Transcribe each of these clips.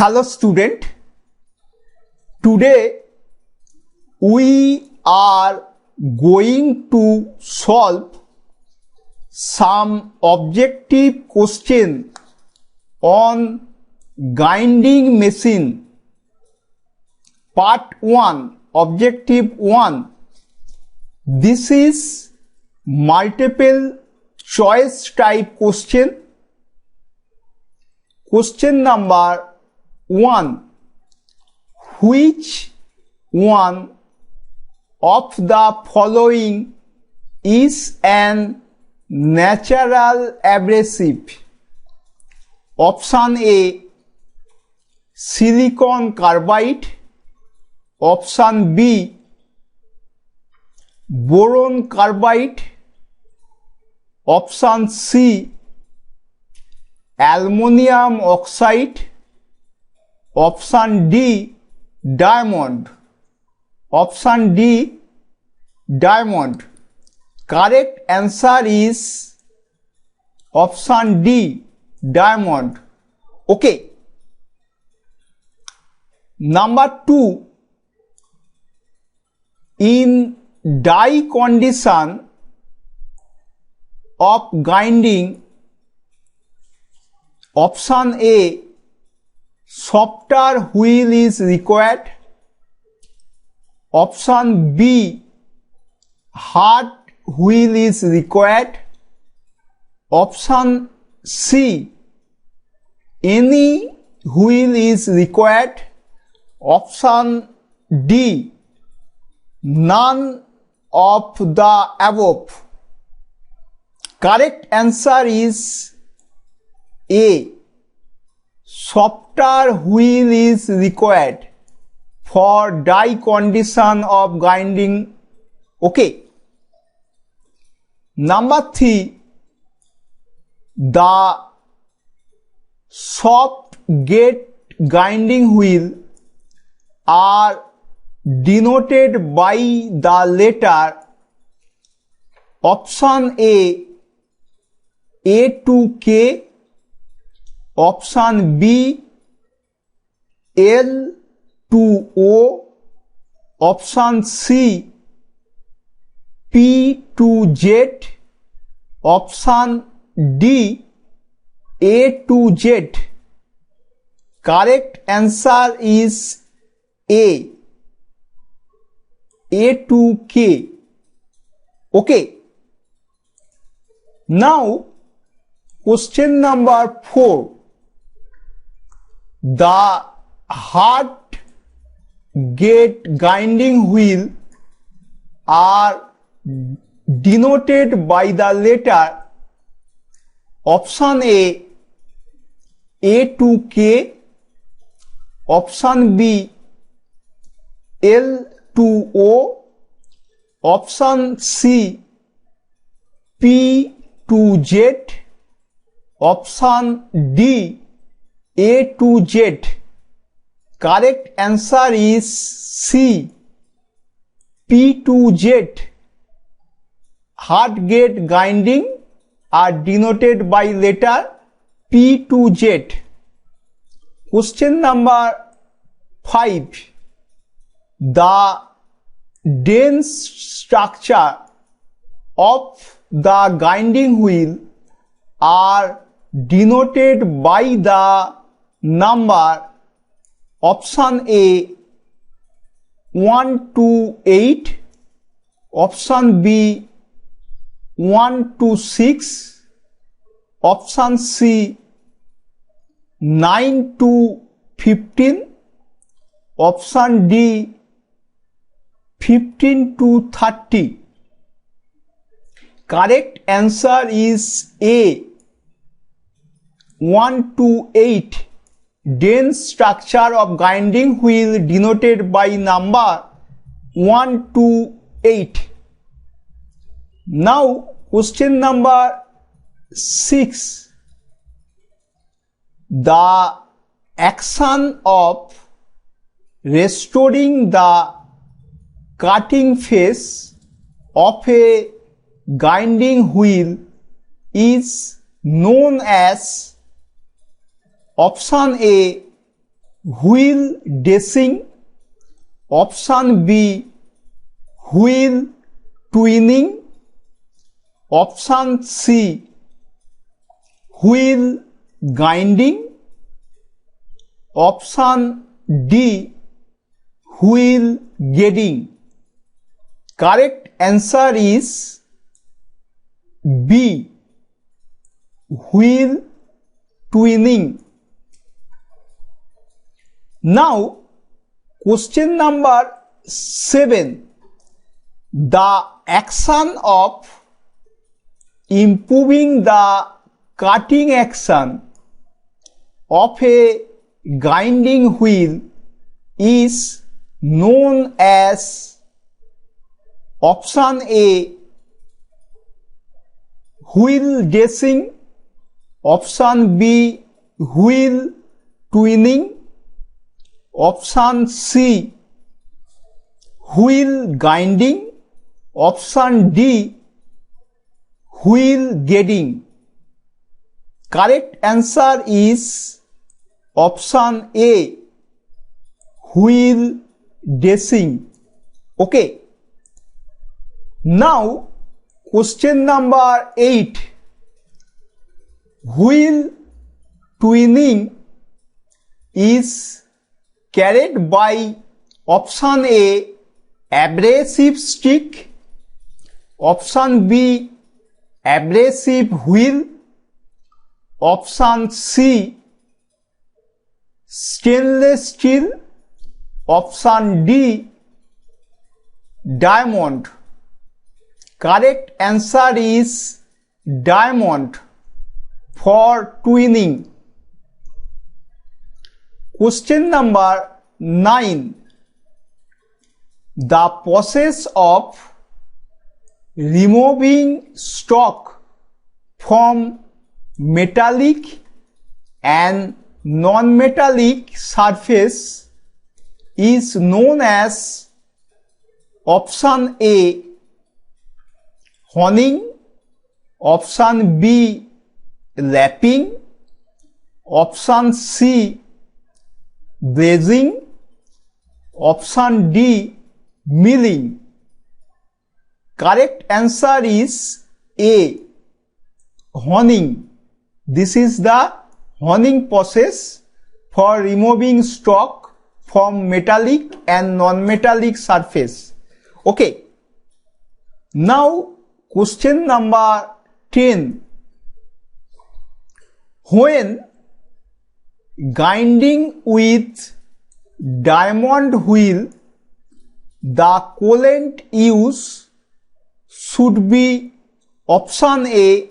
Hello student, today we are going to solve some objective question on grinding machine. Part 1, Objective 1. This is multiple choice type question. Question number 1. Which one of the following is an natural abrasive? Option A, silicon carbide. Option B, boron carbide. Option C, aluminum oxide. Option D, diamond. Option D, diamond. Correct answer is option D, diamond. Okay. Number 2. In die condition of grinding, option A, softer wheel is required. Option B, hard wheel is required. Option C, any wheel is required. Option D, none of the above. Correct answer is A, softer wheel is required for die condition of grinding. Okay. Number 3. The soft gate grinding wheel are denoted by the letter option A, A to K. Option B, L to O. Option C, P to Z. Option D, A to Z. Correct answer is A, A to K. Okay. Now, question number 4. The hard gate grinding wheel are denoted by the letter option A, A to K. Option B, L to O. Option C, P to Z. Option D, A to Z. Correct answer is C, P to Z. Hard gate grinding are denoted by letter P to Z. Question number 5. The dense structure of the grinding wheel are denoted by the number option A, 1 to 8. Option B, 1 to 6. Option C, 9 to 15. Option D, 15 to 30. Correct answer is A, 1 to 8. Dense structure of grinding wheel denoted by number 1 to 8. Now, question number 6. The action of restoring the cutting face of a grinding wheel is known as option A, wheel dressing. Option B, wheel twinning. Option C, wheel grinding. Option D, wheel getting. Correct answer is B, wheel twinning. Now, question number 7. The action of improving the cutting action of a grinding wheel is known as option A, wheel dressing. Option B, wheel twinning. Option C, wheel grinding. Option D, wheel getting. Correct answer is option A, wheel dressing. Okay. Now, question number 8. Wheel twinning is carried by option A, abrasive stick. Option B, abrasive wheel. Option C, stainless steel. Option D, diamond. Correct answer is diamond for twinning. Question number 9. The process of removing stock from metallic and non-metallic surface is known as option A, honing. Option B, wrapping. Option C, brazing. Option D, milling. Correct answer is A, honing. This is the honing process for removing stock from metallic and non-metallic surface. Okay. Now, question number 10. When grinding with diamond wheel, the coolant used should be option A,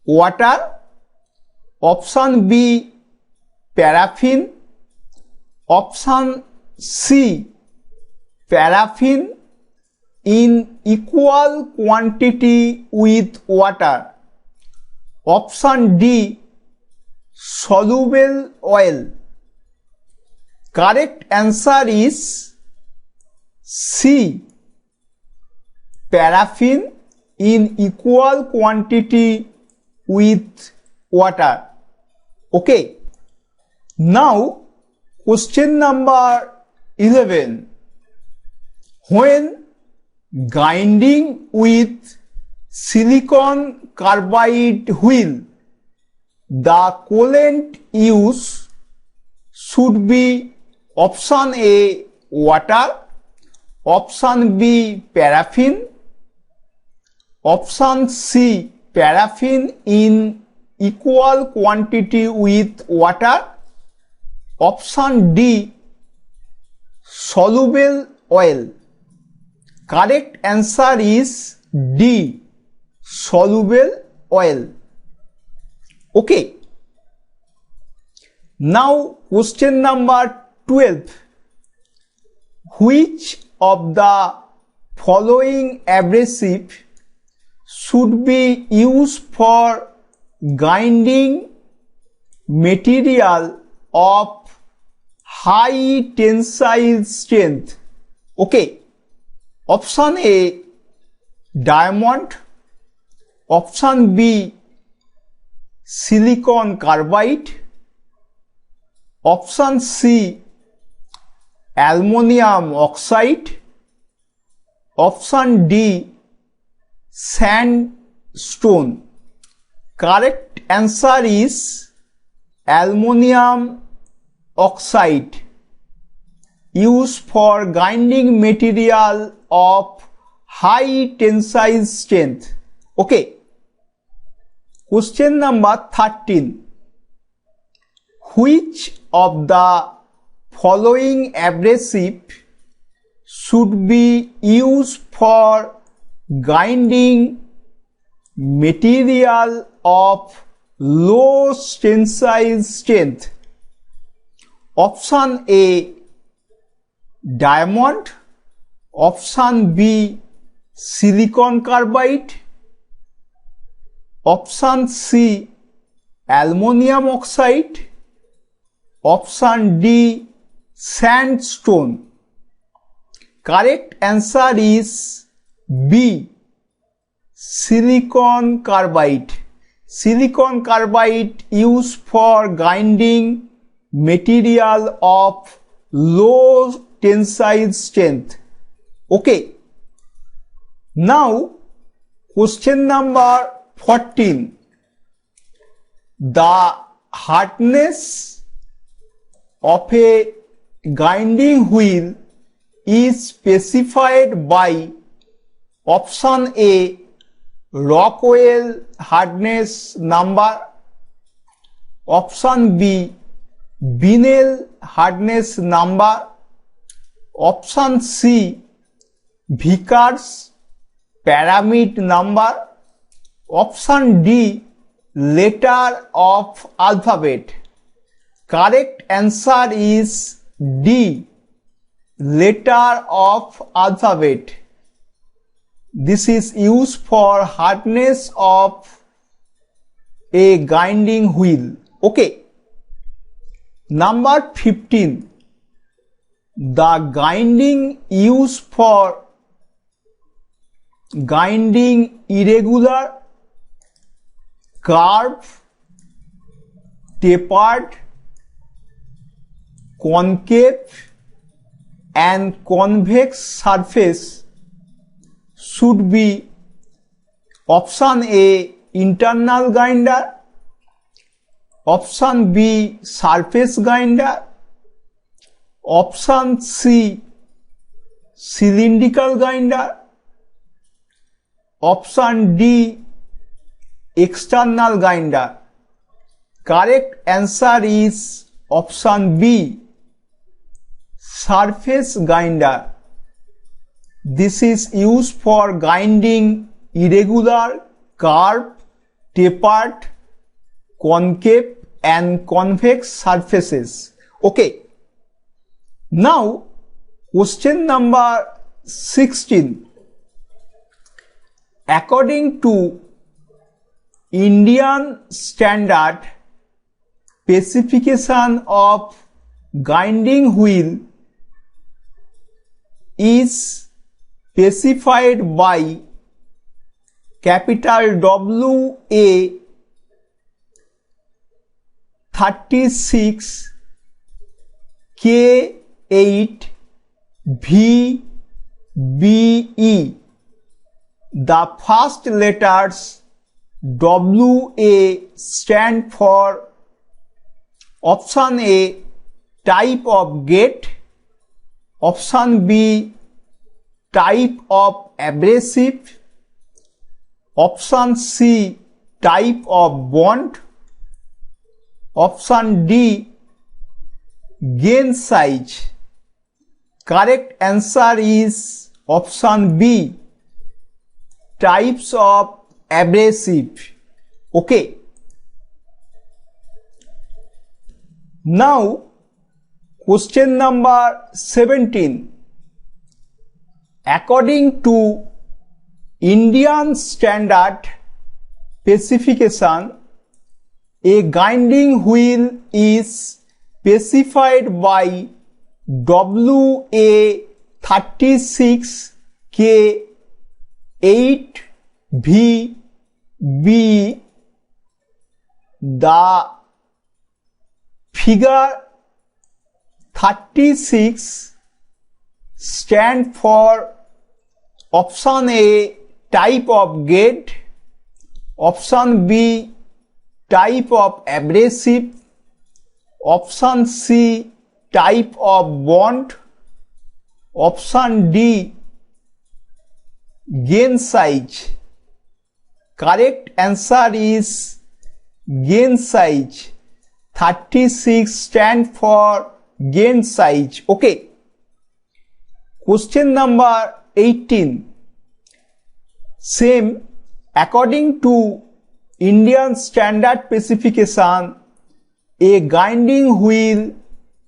water. Option B, paraffin. Option C, paraffin in equal quantity with water. Option D, soluble oil. Correct answer is C, paraffin in equal quantity with water. Okay. Now, question number 11. When grinding with silicon carbide wheel, the coolant used should be option A, water. Option B, paraffin. Option C, paraffin in equal quantity with water. Option D, soluble oil. Correct answer is D, soluble oil. Okay. Now, question number 12. Which of the following abrasive should be used for grinding material of high tensile strength? Okay. Option A, diamond. Option B, silicon carbide. Option C, aluminum oxide. Option D, sandstone. Correct answer is aluminum oxide, used for grinding material of high tensile strength. Okay. Question number 13. Which of the following abrasive should be used for grinding material of low tensile strength? Option A, diamond. Option B, silicon carbide. Option C, aluminum oxide. Option D, sandstone. Correct answer is B, silicon carbide. Silicon carbide used for grinding material of low tensile strength. Okay. Now, question number 14. The hardness of a grinding wheel is specified by option A, Rockwell hardness number. Option B, Binel hardness number. Option C, Vickers pyramid number. Option D, letter of alphabet. Correct answer is D, letter of alphabet. This is used for hardness of a grinding wheel. Okay. Number 15. The grinding used for grinding irregular, curved, tapered, concave and convex surface should be option A, internal grinder. Option B, surface grinder. Option C, cylindrical grinder. Option D, external grinder. Correct answer is option B, surface grinder. This is used for grinding irregular, curved, tapered, concave and convex surfaces. Okay. Now, question number 16. According to Indian standard specification of grinding wheel is specified by capital W A 36 K 8 V B E. The first letters W A stand for option A, type of gate. Option B, type of abrasive. Option C, type of bond. Option D, gain size. Correct answer is option B, types of abrasive. Okay. Now, question number 17. According to Indian standard specification, a grinding wheel is specified by WA 36 K 8 V B. The figure 36 stand for option A, type of gate, option B, type of abrasive, option C, type of bond, option D, gain size. Correct answer is gain size. 36 stand for gain size. Okay. Question number 18. Same, according to Indian standard specification, a grinding wheel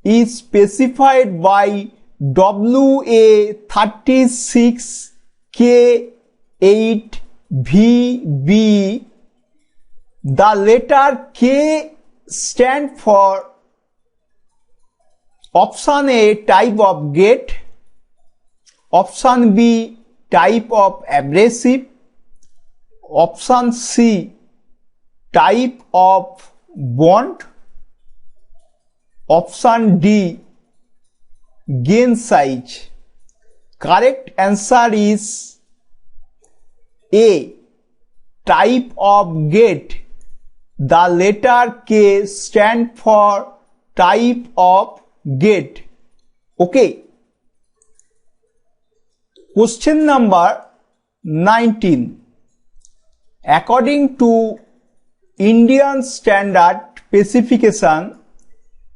is specified by WA36K8VB. The letter K stand for option A, type of gate, option B, type of abrasive, option C, type of bond, option D, gain size. Correct answer is A, type of gate. The letter K stand for type of gate. Okay. Question number 19. According to Indian standard specification,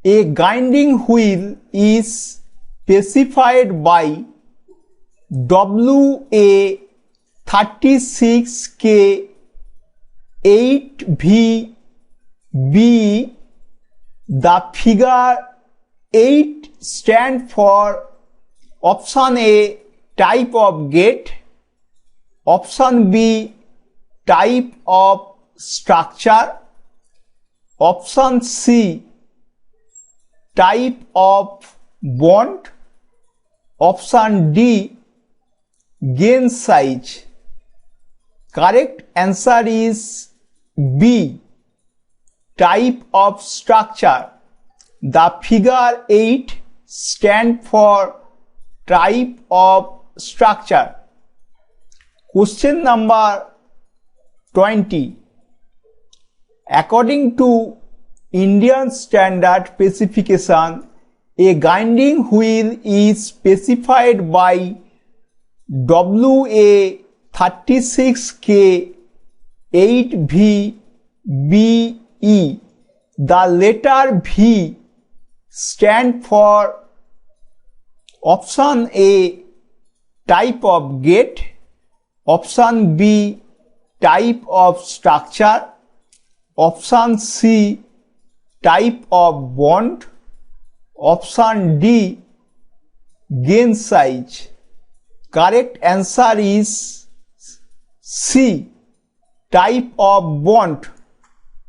a grinding wheel is specified by WA36K8VB. The figure 8 stand for option A, type of gate, option B, type of structure, option C, type of bond, option D, gain size. Correct answer is B, type of structure. The figure 8 stand for type of structure. Question number 20. According to Indian standard specification, a grinding wheel is specified by WA36K8VBE. The letter V stand for option A, type of gate, option B, type of structure, option C, type of bond, option D, gain size. Correct answer is C, type of bond.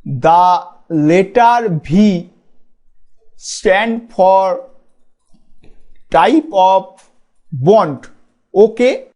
The letter V stand for type of bond. Okay.